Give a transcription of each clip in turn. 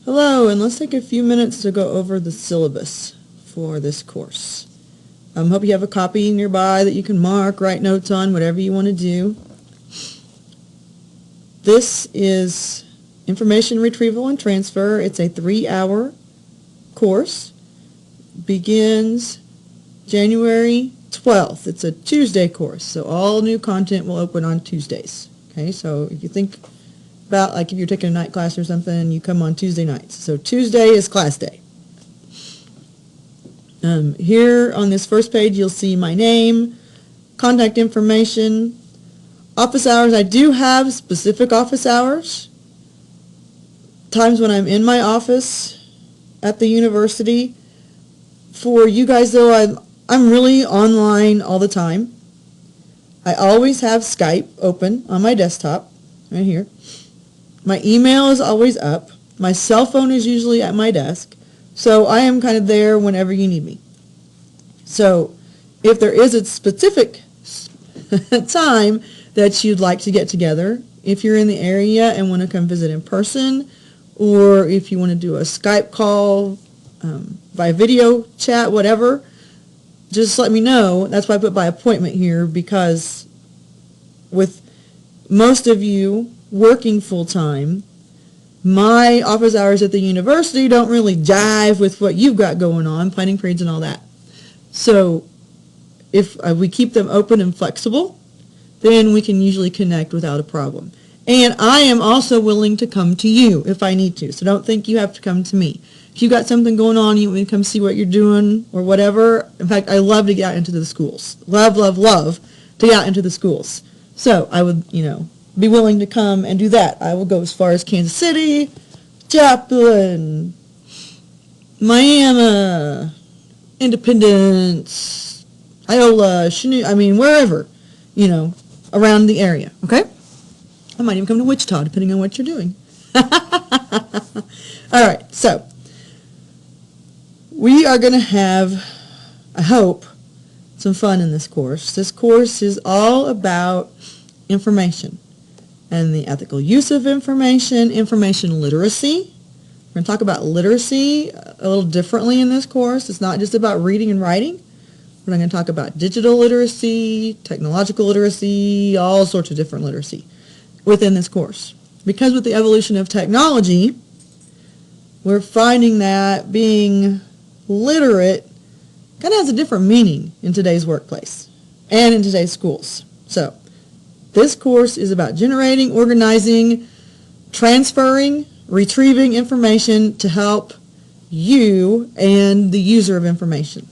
Hello, and let's take a few minutes to go over the syllabus for this course. Hope you have a copy nearby that you can mark, write notes on, whatever you want to do. This is information retrieval and transfer. It's a 3-hour course. Begins January 12th. It's a Tuesday course, so all new content will open on Tuesdays. Okay, so if you think about like if you're taking a night class or something, you come on Tuesday nights. So Tuesday is class day. Here on this first page you'll see my name, contact information, office hours. I do have specific office hours. Times when I'm in my office at the university. For you guys though, I'm really online all the time. I always have Skype open on my desktop, right here. My email is always up. My cell phone is usually at my desk. So I am kind of there whenever you need me. So if there is a specific time that you'd like to get together, if you're in the area and want to come visit in person, or if you want to do a Skype call, by video chat, whatever, just let me know. That's why I put by appointment here, because with most of you working full-time, my office hours at the university don't really jive with what you've got going on, planning periods and all that. So if we keep them open and flexible, then we can usually connect without a problem. And I am also willing to come to you if I need to, so don't think you have to come to me. If you've got something going on, you want me to come see what you're doing or whatever. In fact, I love to get out into the schools. Love, love, love to get out into the schools. So I would, be willing to come and do that. I will go as far as Kansas City, Joplin, Miami, Independence, Iola, wherever, around the area, okay? I might even come to Wichita, depending on what you're doing. All right, so we are going to have, I hope, some fun in this course. This course is all about information and the ethical use of information, information literacy. We're going to talk about literacy a little differently in this course. It's not just about reading and writing. We're going to talk about digital literacy, technological literacy, all sorts of different literacy within this course. Because with the evolution of technology, we're finding that being literate kind of has a different meaning in today's workplace and in today's schools. So this course is about generating, organizing, transferring, retrieving information to help you and the user of information.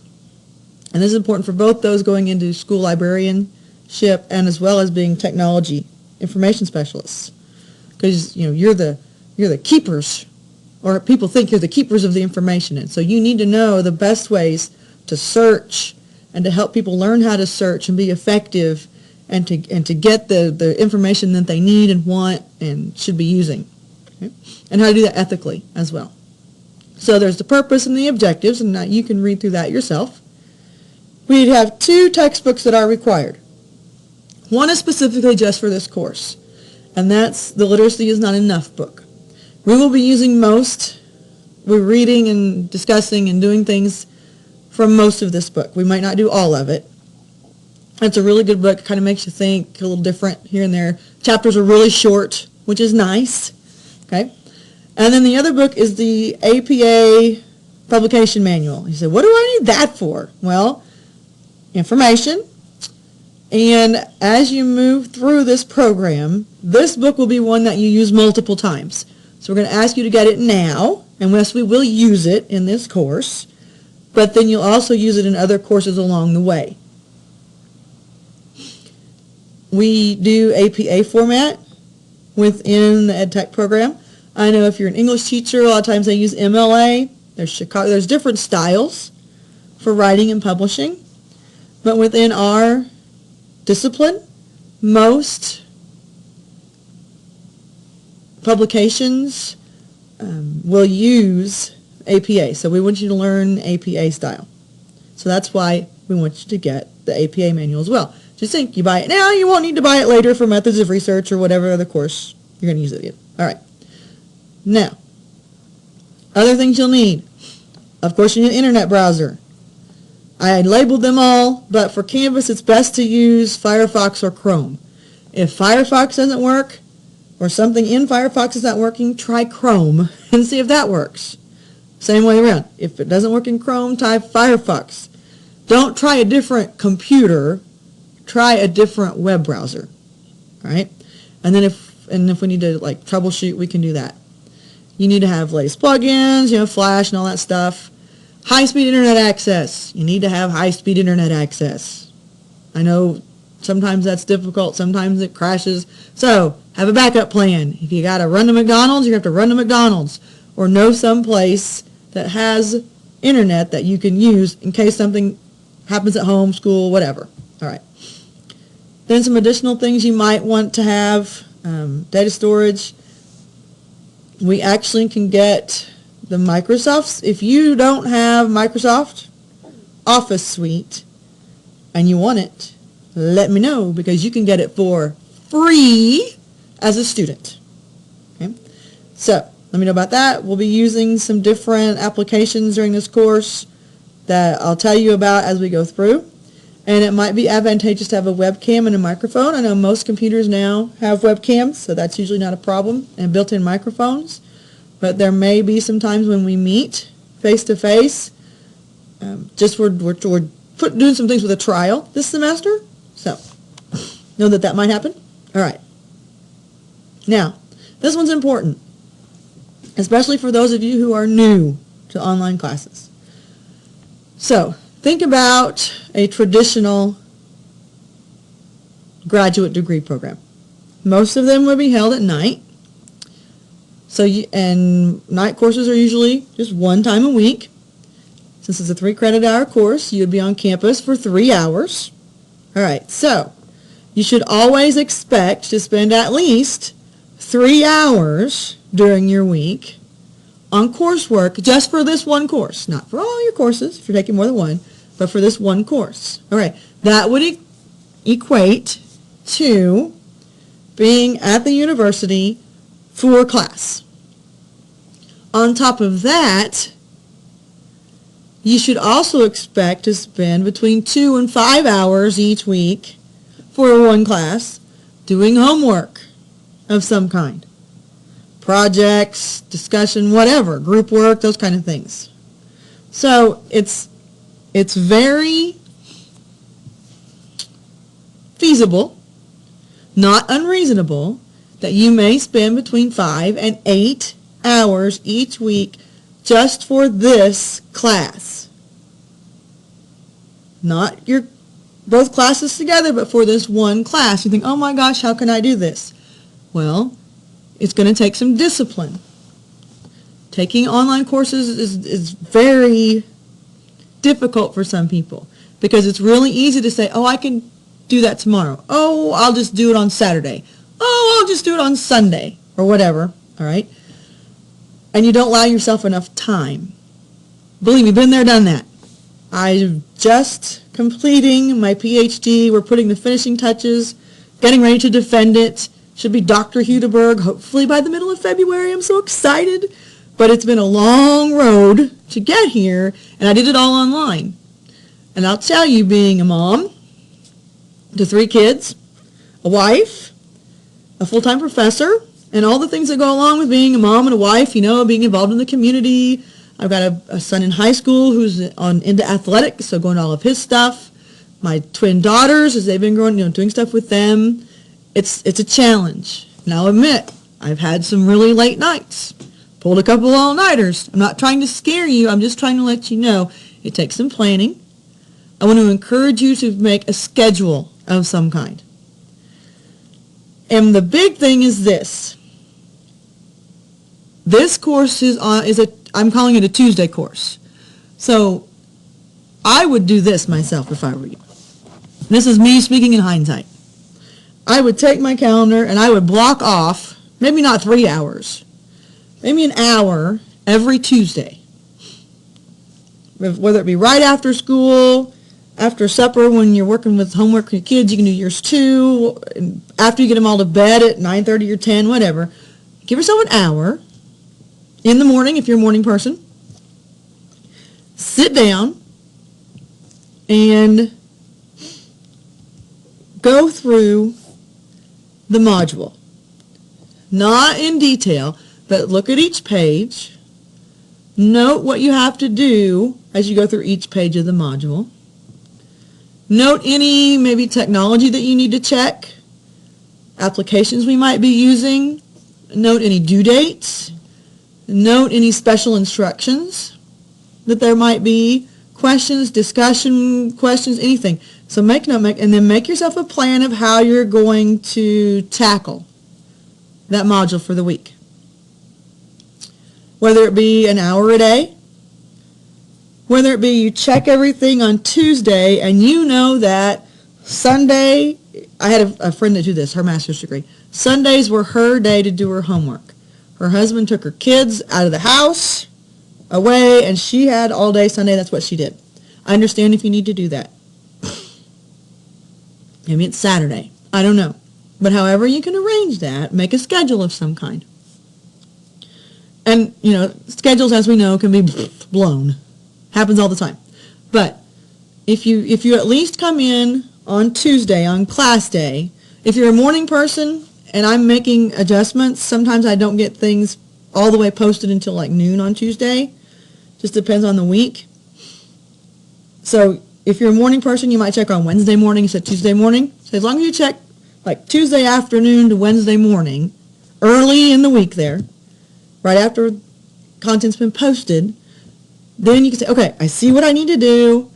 And this is important for both those going into school librarianship and as well as being technology information specialists. Because you're the keepers, or people think you're the keepers of the information, and so you need to know the best ways to search and to help people learn how to search and be effective and to get the information that they need and want and should be using, okay? And how to do that ethically as well. So there's the purpose and the objectives, and now you can read through that yourself. We have 2 textbooks that are required. One is specifically just for this course, and that's the Literacy is Not Enough book. We will be using we're reading and discussing and doing things from most of this book. We might not do all of it. It's a really good book. It kind of makes you think a little different here and there. Chapters are really short, which is nice. Okay. And then the other book is the APA publication manual. You say, what do I need that for? Well, information. And as you move through this program, this book will be one that you use multiple times. So we're going to ask you to get it now, and yes, we will use it in this course, but then you'll also use it in other courses along the way. We do APA format within the EdTech program. I know if you're an English teacher, a lot of times they use MLA. There's different styles for writing and publishing, but within our discipline, most publications will use APA. So we want you to learn APA style. So that's why we want you to get the APA manual as well. Just think, you buy it now, you won't need to buy it later for methods of research or whatever other course you're going to use it in. All right. Now, Other things you'll need. Of course, you need an internet browser. I labeled them all, but for Canvas, it's best to use Firefox or Chrome. If Firefox doesn't work, or something in Firefox is not working, try Chrome and see if that works. Same way around. If it doesn't work in Chrome, try Firefox. Don't try a different computer. Try a different web browser. All right? And then if we need to like troubleshoot, we can do that. You need to have latest plugins, Flash and all that stuff. High-speed internet access. You need to have high-speed internet access. I know sometimes that's difficult. Sometimes it crashes. So have a backup plan. If you got to run to McDonald's, you have to run to McDonald's. Or know some place that has internet that you can use in case something happens at home, school, whatever. All right. Then some additional things you might want to have. Data storage. We actually can get the Microsoft's. If you don't have Microsoft Office Suite and you want it, let me know, because you can get it for free as a student. Okay? So let me know about that. We'll be using some different applications during this course that I'll tell you about as we go through. And it might be advantageous to have a webcam and a microphone. I know most computers now have webcams, so that's usually not a problem, and built-in microphones. But there may be some times when we meet face-to-face. We're doing some things with a trial this semester, so know that might happen. All right. Now, this one's important, especially for those of you who are new to online classes. So think about a traditional graduate degree program. Most of them would be held at night. And night courses are usually just one time a week. Since it's a 3 credit hour course, you'd be on campus for 3 hours. All right, so you should always expect to spend at least 3 hours during your week on coursework just for this one course. Not for all your courses, if you're taking more than one, but for this one course. All right, that would equate to being at the university for class. On top of that, you should also expect to spend between 2 and 5 hours each week for one class doing homework of some kind. Projects, discussion, whatever, group work, those kind of things. So it's very feasible, not unreasonable, that you may spend between 5 and 8 hours each week just for this class. Not both classes together, but for this one class. You think, oh my gosh, how can I do this? Well, it's going to take some discipline. Taking online courses is very difficult for some people because it's really easy to say, oh, I can do that tomorrow. Oh, I'll just do it on Saturday. Oh, I'll just do it on Sunday or whatever, all right? And you don't allow yourself enough time. Believe me, been there, done that. I'm just completing my PhD. We're putting the finishing touches, getting ready to defend it. Should be Dr. Hudeberg, hopefully by the middle of February. I'm so excited. But it's been a long road to get here, and I did it all online. And I'll tell you, being a mom to 3 kids, a wife, a full-time professor, and all the things that go along with being a mom and a wife, being involved in the community. I've got a son in high school who's into athletics, so going to all of his stuff. My twin daughters, as they've been growing, doing stuff with them. It's a challenge. And I'll admit, I've had some really late nights. Pulled a couple all-nighters. I'm not trying to scare you. I'm just trying to let you know it takes some planning. I want to encourage you to make a schedule of some kind. And the big thing is this. This course I'm calling it a Tuesday course. So I would do this myself if I were you. This is me speaking in hindsight. I would take my calendar and I would block off, maybe not 3 hours, maybe an hour every Tuesday. Whether it be right after school, after supper when you're working with homework for your kids, you can do yours too. After you get them all to bed at 9:30 or 10, whatever. Give yourself an hour in the morning, if you're a morning person, sit down and go through the module. Not in detail, but look at each page. Note what you have to do as you go through each page of the module. Note any maybe technology that you need to check, applications we might be using. Note any due dates. Note any special instructions that there might be, questions, discussion questions, anything. So make note, and then make yourself a plan of how you're going to tackle that module for the week. Whether it be an hour a day, whether it be you check everything on Tuesday and you know that Sunday, I had a friend that did this, her master's degree. Sundays were her day to do her homework. Her husband took her kids out of the house, away, and she had all day Sunday. That's what she did. I understand if you need to do that. Maybe it's Saturday. I don't know. But however you can arrange that, make a schedule of some kind. And, you know, schedules, as we know, can be blown. Happens all the time. But if you at least come in on Tuesday, on class day, if you're a morning person and I'm making adjustments, sometimes I don't get things all the way posted until like noon on Tuesday. Just depends on the week. So if you're a morning person, you might check on Wednesday morning instead of Tuesday morning. So as long as you check like Tuesday afternoon to Wednesday morning, early in the week there, right after content's been posted, then you can say, okay, I see what I need to do.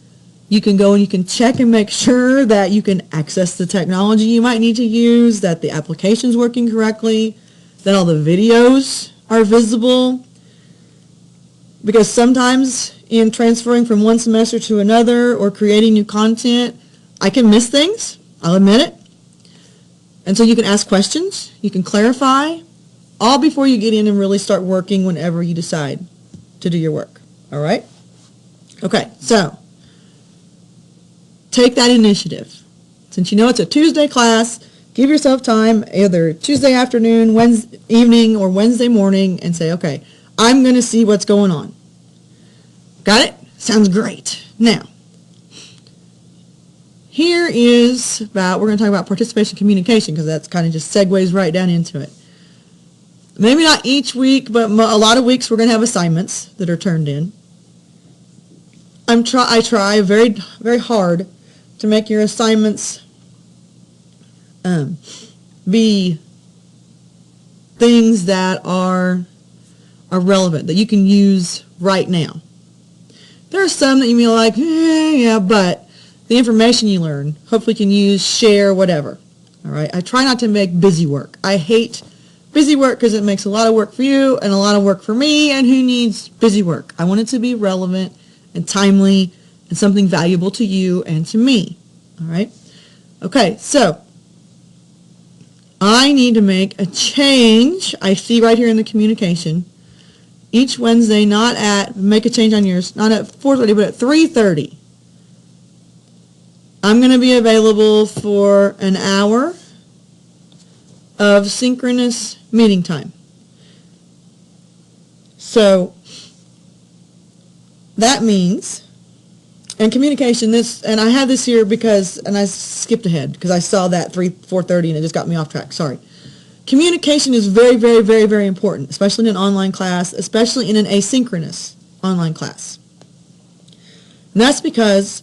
You can go and you can check and make sure that you can access the technology you might need to use, that the application's working correctly, that all the videos are visible. Because sometimes in transferring from one semester to another or creating new content, I can miss things. I'll admit it. And so you can ask questions. You can clarify, all before you get in and really start working whenever you decide to do your work. All right? Okay, so take that initiative. Since you know it's a Tuesday class, give yourself time, either Tuesday afternoon, Wednesday evening, or Wednesday morning, and say, okay, I'm going to see what's going on. Got it? Sounds great. Now, here is we're going to talk about participation communication, because that's kind of just segues right down into it. Maybe not each week, but a lot of weeks we're going to have assignments that are turned in. I try very, very hard to make your assignments be things that are relevant, that you can use right now. There are some that you may be like, yeah, but the information you learn, hopefully you can use, share, whatever. All right. I try not to make busy work. I hate busy work because it makes a lot of work for you and a lot of work for me, and who needs busy work? I want it to be relevant and timely and something valuable to you and to me. All right. Okay. So I need to make a change. I see right here in the communication. Each Wednesday, make a change on yours, not at 4:30, but at 3:30. I'm going to be available for an hour of synchronous meeting time. So that means, and communication, and I have this here and I skipped ahead because I saw that 4:30 and it just got me off track. Sorry. Communication is very, very, very, very important, especially in an online class, especially in an asynchronous online class. And that's because,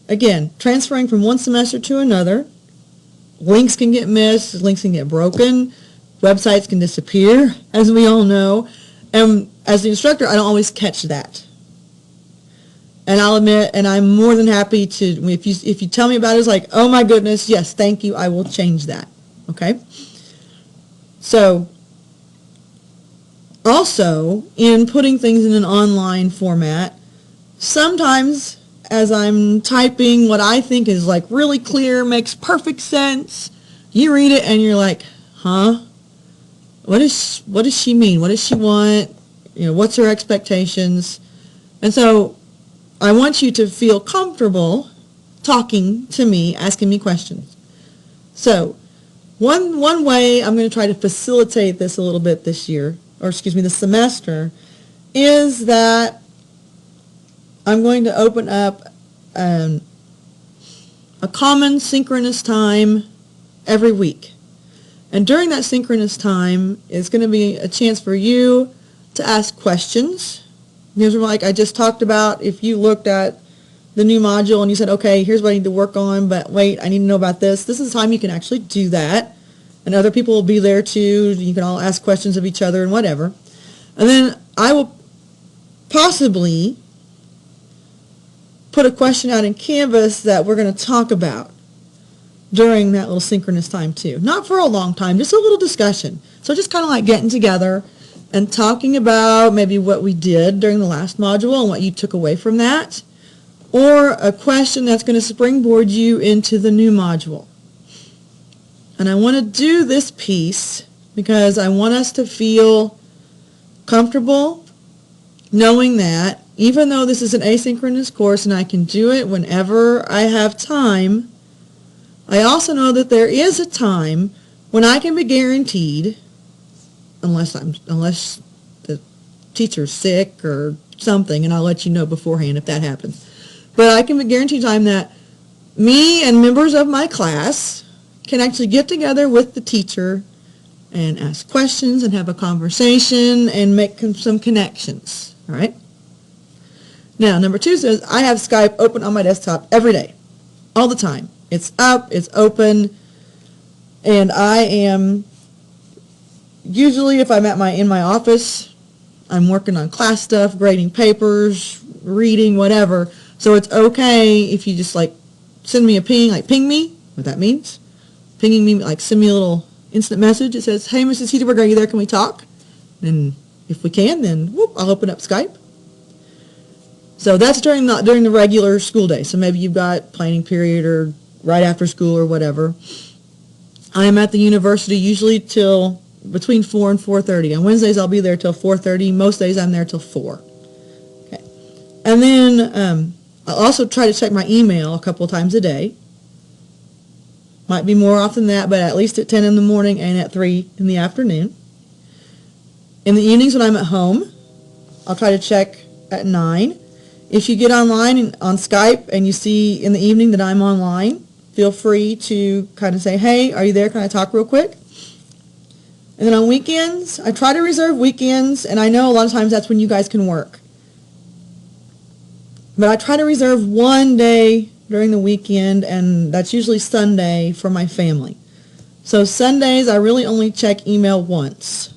again, transferring from one semester to another, links can get missed, links can get broken, websites can disappear, as we all know. And as the instructor, I don't always catch that. And I'll admit, and I'm more than happy to, if you tell me about it, it's like, oh my goodness, yes, thank you, I will change that. Okay? So, also, in putting things in an online format, sometimes as I'm typing what I think is like really clear, makes perfect sense, you read it and you're like, huh? What does she mean? What does she want? You know, what's her expectations? And so I want you to feel comfortable talking to me, asking me questions. So one way I'm going to try to facilitate this a little bit this year or excuse me, this semester, is that I'm going to open up a common synchronous time every week. And during that synchronous time, it's going to be a chance for you to ask questions. Here's like I just talked about, if you looked at the new module and you said, okay, here's what I need to work on, but wait, I need to know about this. This is the time you can actually do that. And other people will be there too. You can all ask questions of each other and whatever. And then I will possibly put a question out in Canvas that we're going to talk about during that little synchronous time too. Not for a long time, just a little discussion. So just kind of like getting together and talking about maybe what we did during the last module and what you took away from that, or a question that's going to springboard you into the new module. And I want to do this piece because I want us to feel comfortable knowing that even though this is an asynchronous course and I can do it whenever I have time, I also know that there is a time when I can be guaranteed, unless the teacher's sick or something, and I'll let you know beforehand if that happens. But I can be guaranteed time that me and members of my class can actually get together with the teacher and ask questions and have a conversation and make some connections. All right? Now, number 2 says I have Skype open on my desktop every day, all the time. It's up, it's open, and I am, usually if I'm in my office, I'm working on class stuff, grading papers, reading, whatever. So it's okay if you just like send me a ping, like ping me, what that means. Pinging me, like send me a little instant message. It says, hey, Mrs. Hedeberg, are you there? Can we talk? And if we can, then whoop, I'll open up Skype. So that's during the regular school day. So maybe you've got planning period or right after school or whatever. I am at the university usually till between 4 and 4:30. On Wednesdays I'll be there till 4:30. Most days I'm there till 4. Okay. And then I'll also try to check my email a couple times a day. Might be more often than that, but at least at 10 in the morning and at 3 in the afternoon. In the evenings when I'm at home, I'll try to check at 9. If you get online on Skype and you see in the evening that I'm online, feel free to kind of say, hey, are you there? Can I talk real quick? And then on weekends, I try to reserve weekends, and I know a lot of times that's when you guys can work. But I try to reserve one day during the weekend, and that's usually Sunday for my family. So Sundays, I really only check email once,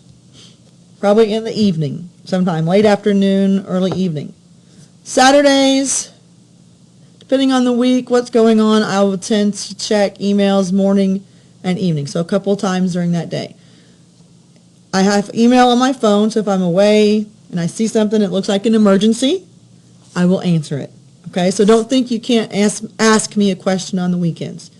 probably in the evening, sometime late afternoon, early evening. Saturdays, depending on the week, what's going on, I will tend to check emails morning and evening, so a couple of times during that day. I have email on my phone, so if I'm away and I see something that looks like an emergency, I will answer it. Okay, so don't think you can't ask me a question on the weekends.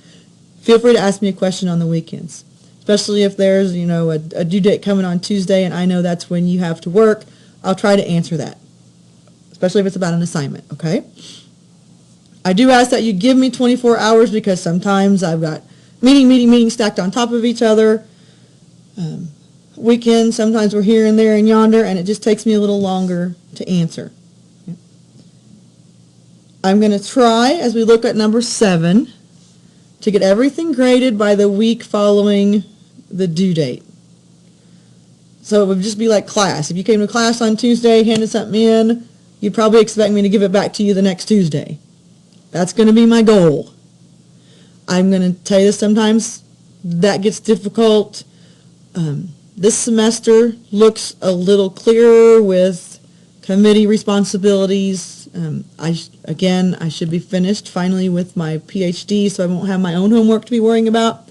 Feel free to ask me a question on the weekends, especially if there's, a due date coming on Tuesday and I know that's when you have to work. I'll try to answer that, especially if it's about an assignment, okay? I do ask that you give me 24 hours because sometimes I've got meeting stacked on top of each other. Weekends, sometimes we're here and there and yonder, and it just takes me a little longer to answer. I'm going to try, as we look at number 7, to get everything graded by the week following the due date. So it would just be like class. If you came to class on Tuesday, handed something in, you'd probably expect me to give it back to you the next Tuesday. That's going to be my goal. I'm going to tell you this, sometimes that gets difficult. This semester looks a little clearer with committee responsibilities. I should be finished finally with my PhD, so I won't have my own homework to be worrying about.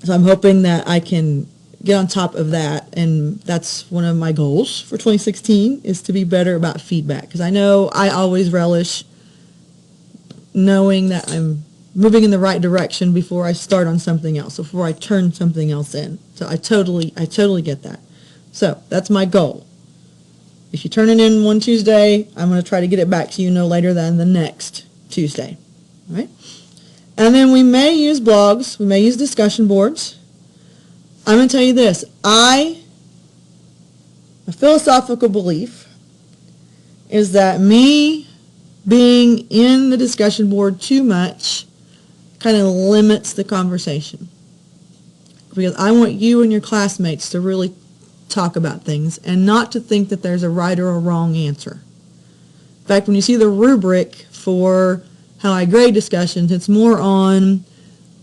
So I'm hoping that I can get on top of that, and that's one of my goals for 2016 is to be better about feedback, because I know I always relish knowing that I'm moving in the right direction before I start on something else, before I turn something else in. So I totally get that. So that's my goal. If you turn it in one Tuesday, I'm going to try to get it back to you no later than the next Tuesday. All right? And then we may use blogs. We may use discussion boards. I'm going to tell you this. I a philosophical belief is that me being in the discussion board too much kind of limits the conversation. Because I want you and your classmates to really talk about things and not to think that there's a right or a wrong answer. In fact, when you see the rubric for how I grade discussions, it's more on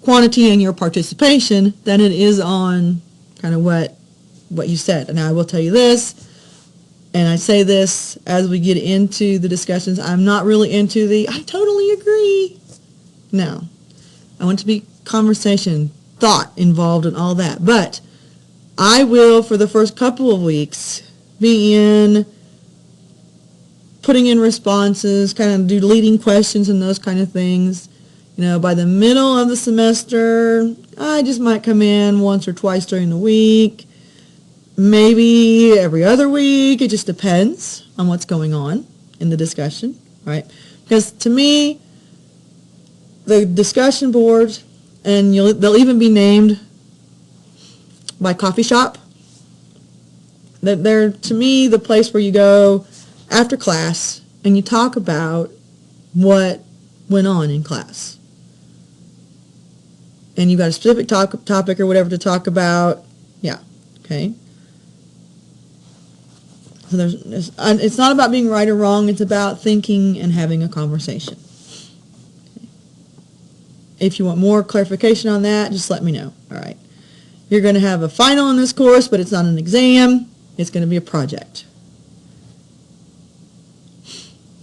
quantity and your participation than it is on kind of what you said. And I will tell you this, and I say this as we get into the discussions, I'm not really into the, I totally agree. No. I want to be conversation, thought involved in all that. But I will, for the first couple of weeks, be in putting in responses, kind of do leading questions and those kind of things. You know, by the middle of the semester, I just might come in once or twice during the week, maybe every other week. It just depends on what's going on in the discussion, right? Because to me, the discussion boards, and they'll even be named by coffee shop. They're, to me, the place where you go after class and you talk about what went on in class. And you've got a specific topic or whatever to talk about. Yeah, okay. So it's not about being right or wrong. It's about thinking and having a conversation. Okay. If you want more clarification on that, just let me know. All right. You're going to have a final in this course, but it's not an exam. It's going to be a project.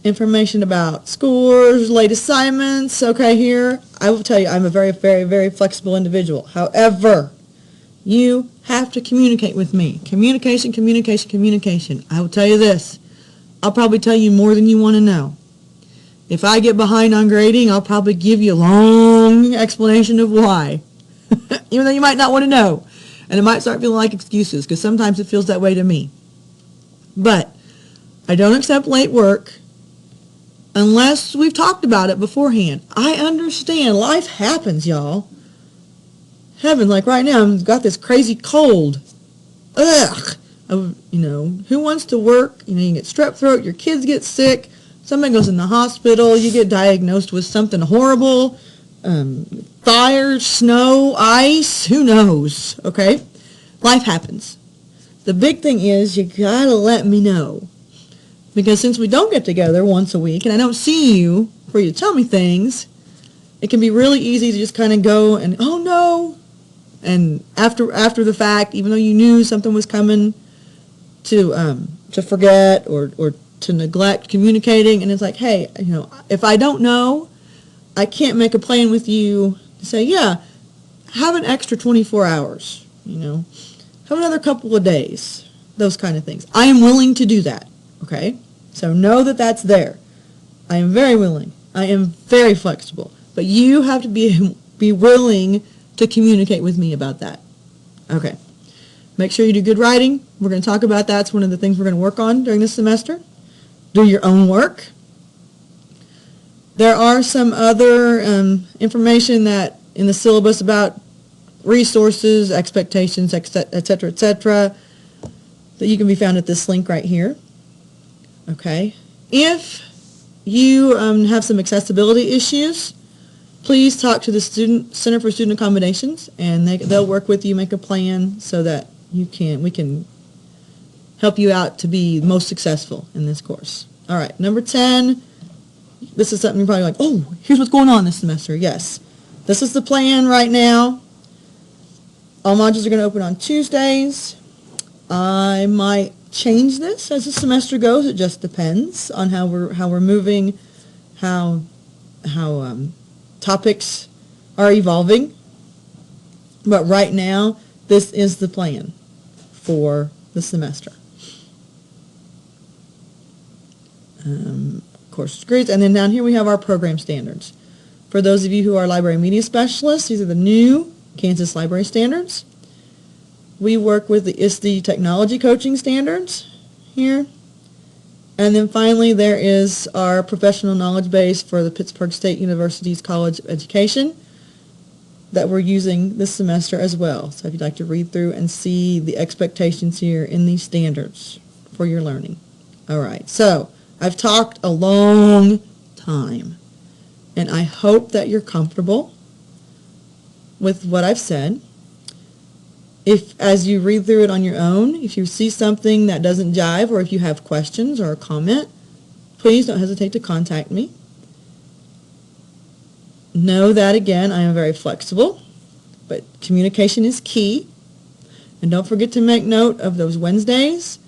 Information about scores, late assignments. Okay, here, I will tell you, I'm a very, very, very flexible individual. However, you have to communicate with me. Communication, communication, communication. I will tell you this. I'll probably tell you more than you want to know. If I get behind on grading, I'll probably give you a long explanation of why. Even though you might not want to know. And it might start feeling like excuses, because sometimes it feels that way to me. But I don't accept late work unless we've talked about it beforehand. I understand. Life happens, y'all. Heaven, like right now, I've got this crazy cold. Ugh. Who wants to work? You get strep throat, your kids get sick, somebody goes in the hospital, you get diagnosed with something horrible, fire, snow, ice, who knows, okay? Life happens. The big thing is you gotta let me know. Because since we don't get together once a week and I don't see you for you to tell me things, it can be really easy to just kind of go and, oh no, and after the fact, even though you knew something was coming, to forget or to neglect communicating. And it's like, hey, if I don't know, I can't make a plan with you to say, yeah, have an extra 24 hours, have another couple of days, those kind of things. I am willing to do that, okay? So know that that's there. I am very willing. I am very flexible. But you have to be willing to communicate with me about that. Okay. Make sure you do good writing. We're going to talk about that. It's one of the things we're going to work on during this semester. Do your own work. There are some other information that in the syllabus about resources, expectations, etc., that you can be found at this link right here. Okay. If you have some accessibility issues, please talk to the Center for Student Accommodations, and they'll work with you, make a plan so that we can help you out to be most successful in this course. All right, number 10. This is something you're probably like, oh, here's what's going on this semester. Yes, this is the plan right now. All modules are going to open on Tuesdays. I might change this as the semester goes. It just depends on how we're moving, how topics are evolving. But right now, this is the plan for the semester. Course degrees, and then down here we have our program standards. For those of you who are library media specialists, these are the new Kansas Library Standards. We work with the ISTE Technology Coaching Standards here. And then finally there is our professional knowledge base for the Pittsburgh State University's College of Education that we're using this semester as well. So if you'd like to read through and see the expectations here in these standards. for your learning. All right, so I've talked a long time, and I hope that you're comfortable with what I've said. If, as you read through it on your own, if you see something that doesn't jive, or if you have questions or a comment, please don't hesitate to contact me. Know that, again, I am very flexible, but communication is key. And don't forget to make note of those Wednesdays,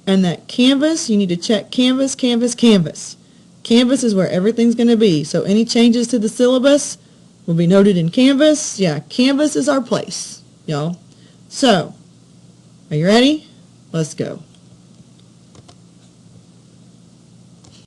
and that Canvas, you need to check Canvas, Canvas, Canvas. Canvas is where everything's going to be. So any changes to the syllabus will be noted in Canvas. Yeah, Canvas is our place, y'all. So, are you ready? Let's go.